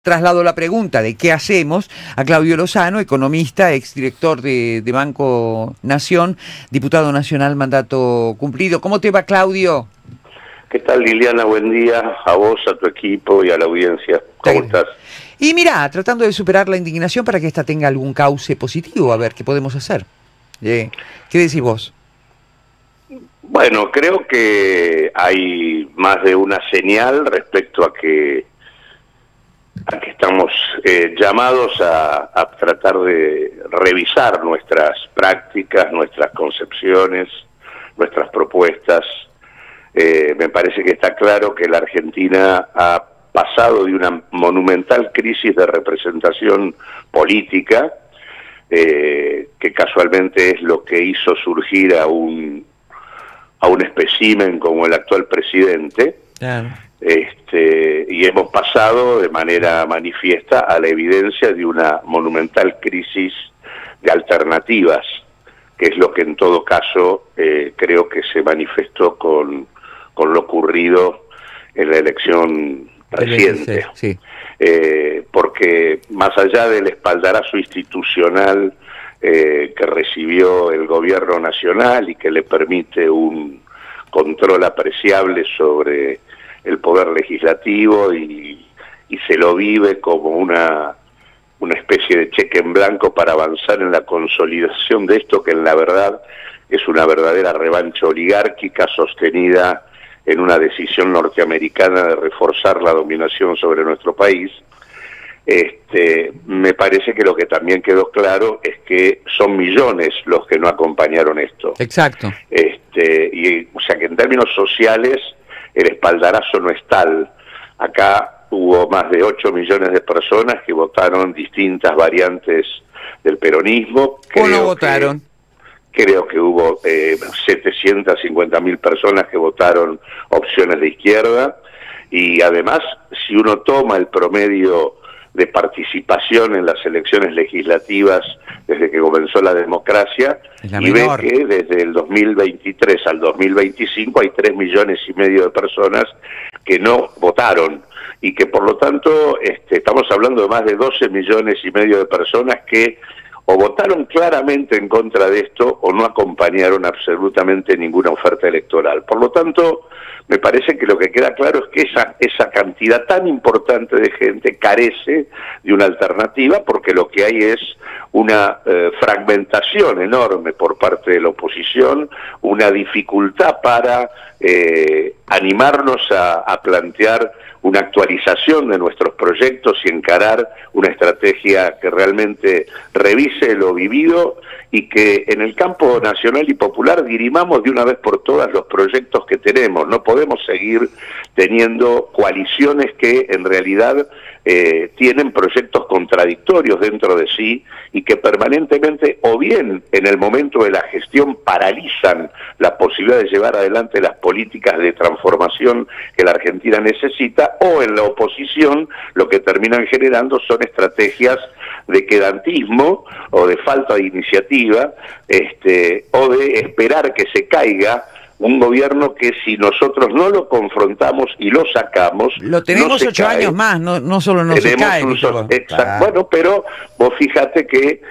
traslado la pregunta de qué hacemos a Claudio Lozano, economista, exdirector de Banco Nación, diputado nacional, mandato cumplido. ¿Cómo te va, Claudio? ¿Qué tal, Liliana? Buen día a vos, a tu equipo y a la audiencia. ¿Cómo estás? Y mirá, tratando de superar la indignación para que esta tenga algún cauce positivo, a ver qué podemos hacer. ¿Qué decís vos? Bueno, creo que hay más de una señal respecto a que estamos llamados a tratar de revisar nuestras prácticas, nuestras concepciones, nuestras propuestas. Me parece que está claro que la Argentina ha pasado de una monumental crisis de representación política, que casualmente es lo que hizo surgir a un espécimen como el actual presidente. Claro. Y hemos pasado de manera manifiesta a la evidencia de una monumental crisis de alternativas, que es lo que en todo caso creo que se manifestó con lo ocurrido en la elección reciente. Sí. Porque más allá del espaldarazo institucional que recibió el gobierno nacional y que le permite un control apreciable sobre el poder legislativo y se lo vive como una especie de cheque en blanco para avanzar en la consolidación de esto que en la verdad es una verdadera revancha oligárquica sostenida en una decisión norteamericana de reforzar la dominación sobre nuestro país. Me parece que lo que también quedó claro es que son millones los que no acompañaron esto. Exacto. O sea que en términos sociales el espaldarazo no es tal. Acá hubo más de 8 millones de personas que votaron distintas variantes del peronismo. ¿O no votaron? Creo que hubo 750.000 personas que votaron opciones de izquierda, y además, si uno toma el promedio de participación en las elecciones legislativas desde que comenzó la democracia, y ve que desde el 2023 al 2025 hay 3,5 millones de personas que no votaron, y que por lo tanto estamos hablando de más de 12,5 millones de personas que o votaron claramente en contra de esto o no acompañaron absolutamente ninguna oferta electoral. Por lo tanto, me parece que lo que queda claro es que esa cantidad tan importante de gente carece de una alternativa, porque lo que hay es una fragmentación enorme por parte de la oposición, una dificultad para animarnos a plantear una actualización de nuestros proyectos y encarar una estrategia que realmente revise lo vivido y que en el campo nacional y popular dirimamos de una vez por todas los proyectos que tenemos. No podemos seguir teniendo coaliciones que en realidad tienen proyectos contradictorios dentro de sí y que permanentemente o bien en el momento de la gestión paralizan la posibilidad de llevar adelante las políticas de transformación que la Argentina necesita, o en la oposición lo que terminan generando son estrategias de quedantismo o de falta de iniciativa, o de esperar que se caiga un gobierno que si nosotros no lo confrontamos y lo sacamos... Lo tenemos no 8 años más, no solo no se cae. Bueno, pero vos fíjate que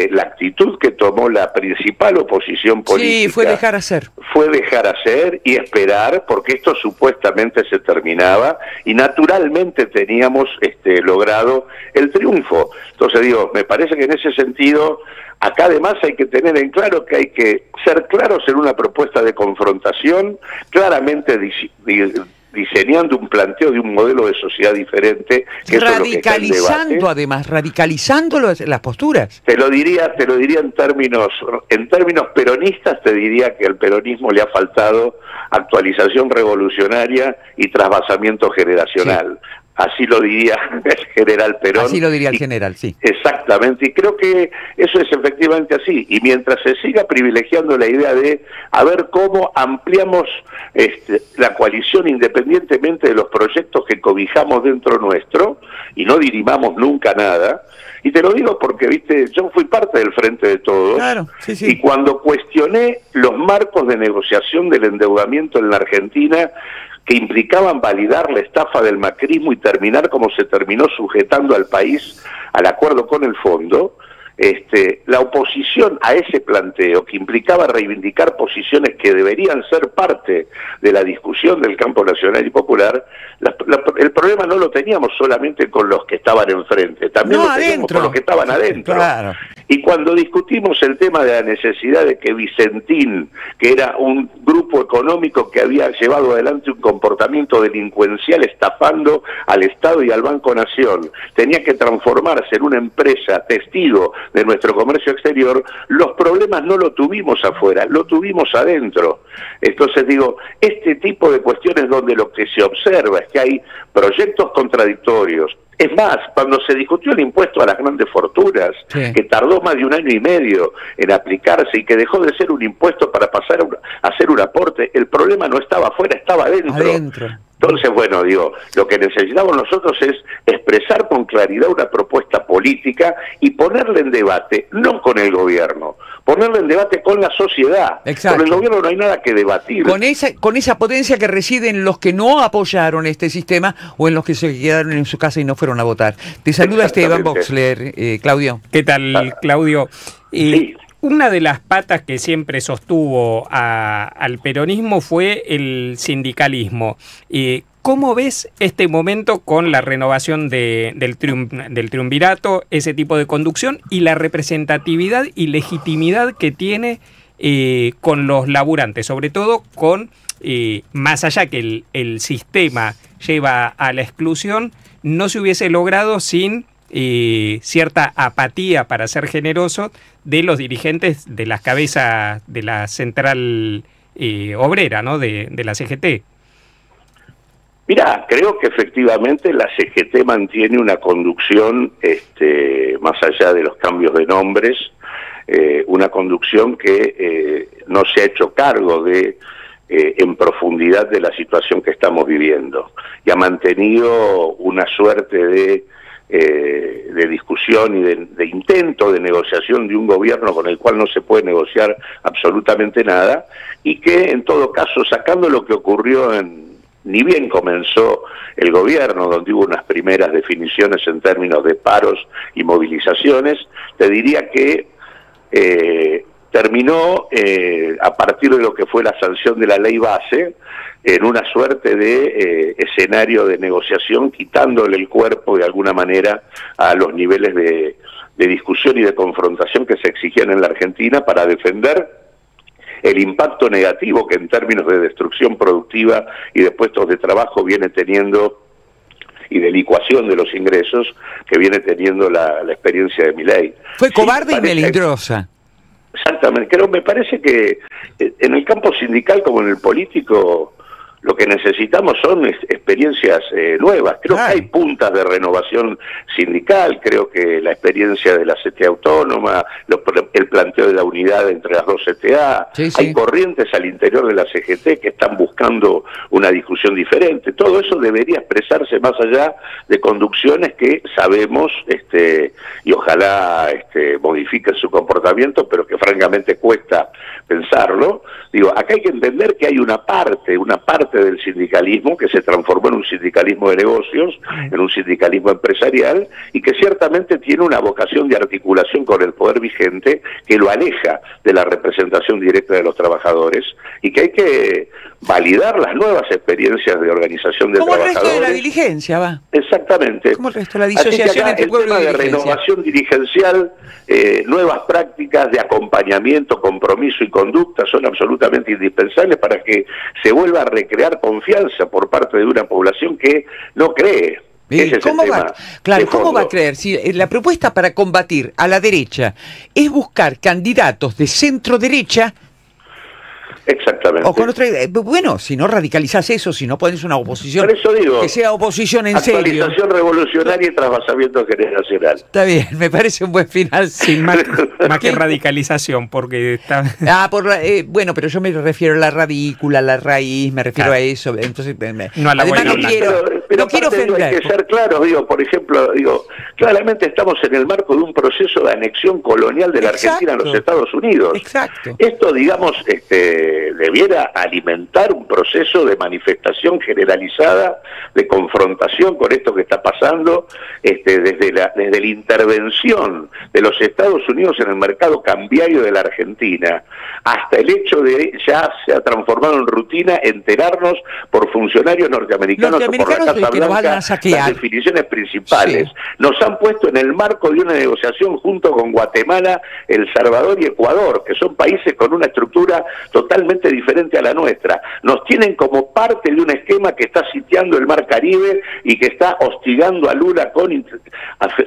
la actitud que tomó la principal oposición política... Sí, fue dejar hacer. Fue dejar hacer y esperar, porque esto supuestamente se terminaba y naturalmente teníamos logrado el triunfo. Entonces digo, me parece que en ese sentido... Acá además hay que tener en claro que hay que ser claros en una propuesta de confrontación, claramente diseñando un planteo de un modelo de sociedad diferente. Que radicalizando además, radicalizando las posturas. Te lo diría en términos peronistas, te diría que al peronismo le ha faltado actualización revolucionaria y trasvasamiento generacional. Sí. Así lo diría el general Perón. Así lo diría el general, sí. Exactamente, y creo que eso es efectivamente así. Y mientras se siga privilegiando la idea de a ver cómo ampliamos la coalición independientemente de los proyectos que cobijamos dentro nuestro, y no dirimamos nunca nada, y te lo digo porque, viste, yo fui parte del Frente de Todos, claro, sí, sí. Y cuando cuestioné los marcos de negociación del endeudamiento en la Argentina, que implicaban validar la estafa del macrismo y terminar como se terminó, sujetando al país al acuerdo con el fondo, la oposición a ese planteo, que implicaba reivindicar posiciones que deberían ser parte de la discusión del campo nacional y popular, el problema no lo teníamos solamente con los que estaban enfrente, también lo teníamos con los que estaban adentro. Claro. Y cuando discutimos el tema de la necesidad de que Vicentín, que era un grupo económico que había llevado adelante un comportamiento delincuencial estafando al Estado y al Banco Nación, tenía que transformarse en una empresa testigo de nuestro comercio exterior, los problemas no lo tuvimos afuera, lo tuvimos adentro. Entonces digo, este tipo de cuestiones donde lo que se observa es que hay proyectos contradictorios. Es más, cuando se discutió el impuesto a las grandes fortunas, sí, que tardó más de 1 año y medio en aplicarse y que dejó de ser un impuesto para pasar a ser un aporte, el problema no estaba afuera, estaba adentro. Entonces, bueno, digo, lo que necesitamos nosotros es expresar con claridad una propuesta política y ponerla en debate, no con el gobierno, ponerla en debate con la sociedad. Exacto. Con el gobierno no hay nada que debatir. Con esa potencia que reside en los que no apoyaron este sistema o en los que se quedaron en su casa y no fueron a votar. Te saluda Esteban Boxler, Claudio. ¿Qué tal, Claudio? Sí. Una de las patas que siempre sostuvo al peronismo fue el sindicalismo. ¿Cómo ves este momento con la renovación del triunvirato, ese tipo de conducción y la representatividad y legitimidad que tiene con los laburantes? Sobre todo con, más allá que el sistema lleva a la exclusión, no se hubiese logrado sin cierta apatía, para ser generoso, de los dirigentes de las cabezas de la central obrera, ¿no? de la CGT. Mirá, creo que efectivamente la CGT mantiene una conducción, más allá de los cambios de nombres, una conducción que no se ha hecho cargo de en profundidad de la situación que estamos viviendo y ha mantenido una suerte de discusión y de intento de negociación de un gobierno con el cual no se puede negociar absolutamente nada, y que en todo caso, sacando lo que ocurrió ni bien comenzó el gobierno, donde hubo unas primeras definiciones en términos de paros y movilizaciones, te diría que terminó a partir de lo que fue la sanción de la ley base, en una suerte de escenario de negociación, quitándole el cuerpo de alguna manera a los niveles de discusión y de confrontación que se exigían en la Argentina para defender el impacto negativo que en términos de destrucción productiva y de puestos de trabajo viene teniendo, y de licuación de los ingresos que viene teniendo la experiencia de Milei. Fue cobarde y melindrosa. Exactamente, me parece que en el campo sindical como en el político lo que necesitamos son experiencias nuevas. Creo que hay puntas de renovación sindical, creo que la experiencia de la CTA autónoma, el planteo de la unidad entre las dos CTA, hay corrientes al interior de la CGT que están buscando una discusión diferente. Todo eso debería expresarse más allá de conducciones que sabemos, y ojalá modifiquen su comportamiento, pero que francamente cuesta pensarlo. Digo, acá hay que entender que hay una parte del sindicalismo que se transformó en un sindicalismo de negocios, en un sindicalismo empresarial, y que ciertamente tiene una vocación de articulación con el poder vigente que lo aleja de la representación directa de los trabajadores, y que hay que validar las nuevas experiencias de organización de trabajadores. Como el resto de la diligencia, va. Exactamente. Como el resto de la disociación entre pueblo y diligencia. El tema de renovación dirigencial, nuevas prácticas de acompañamiento, compromiso y conducta son absolutamente indispensables para que se vuelva a recrear confianza por parte de una población que no cree. ¿Cómo va a creer? Si la propuesta para combatir a la derecha es buscar candidatos de centro derecha. Exactamente. O con otra, bueno, si no radicalizás eso, si no pones una oposición, por eso digo, que sea oposición en serio. Actualización revolucionaria y trasvasamiento generacional. Está bien, me parece un buen final. Sin más que radicalización, porque está... bueno, pero yo me refiero a la radícula, a la raíz, me refiero a eso. Entonces, no a la además buena no quiero... Pero no quiero aparte, ofender. Hay que ser claros, por ejemplo, claramente estamos en el marco de un proceso de anexión colonial de la Argentina a los Estados Unidos. Exacto. Esto, digamos, debiera alimentar un proceso de manifestación generalizada, de confrontación con esto que está pasando, desde la intervención de los Estados Unidos en el mercado cambiario de la Argentina, hasta el hecho de ya se ha transformado en rutina enterarnos por funcionarios norteamericanos o por la Casa Blanca las definiciones principales. Sí. Nos han puesto en el marco de una negociación junto con Guatemala, El Salvador y Ecuador, que son países con una estructura totalmente diferente a la nuestra. Nos tienen como parte de un esquema que está sitiando el Mar Caribe y que está hostigando a Lula con,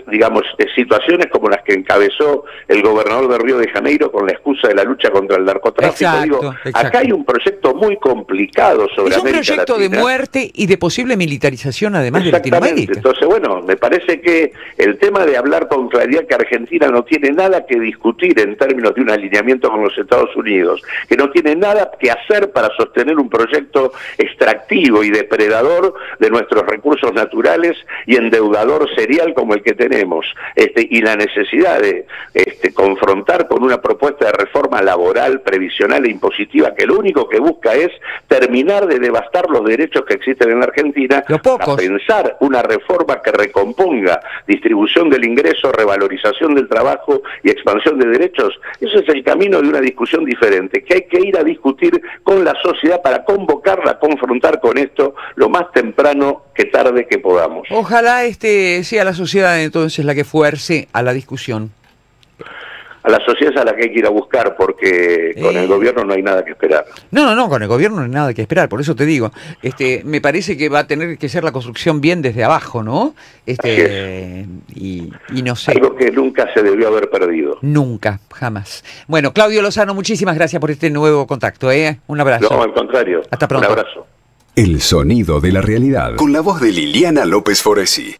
digamos, situaciones como las que encabezó el gobernador de Río de Janeiro con la excusa de la lucha contra el narcotráfico. Exacto. Acá hay un proyecto muy complicado sobre América Latina. Es un proyecto de muerte y de posible militarización además de Latinoamérica. Entonces, bueno, me parece que el tema de hablar con claridad que Argentina no tiene nada que discutir en términos de un alineamiento con los Estados Unidos, que no tiene nada que hacer para sostener un proyecto extractivo y depredador de nuestros recursos naturales y endeudador serial como el que tenemos, y la necesidad de confrontar con una propuesta de reforma laboral, previsional e impositiva que lo único que busca es terminar de devastar los derechos que existen en la Argentina, a pensar una reforma que recomponga distribución del ingreso, revalorización del trabajo y expansión de derechos. Ese es el camino de una discusión diferente, que hay que ir a discutir con la sociedad para convocarla a confrontar con esto lo más temprano que tarde que podamos. Ojalá sea la sociedad entonces la que fuerce a la discusión. A la sociedad es a la que hay que ir a buscar, porque con el gobierno no hay nada que esperar. No, con el gobierno no hay nada que esperar, por eso te digo. Me parece que va a tener que ser la construcción bien desde abajo, ¿no? Y no sé. Algo que nunca se debió haber perdido. Nunca, jamás. Bueno, Claudio Lozano, muchísimas gracias por este nuevo contacto, ¿eh? Un abrazo. No, al contrario. Hasta pronto. Un abrazo. El sonido de la realidad. Con la voz de Liliana López Foresi.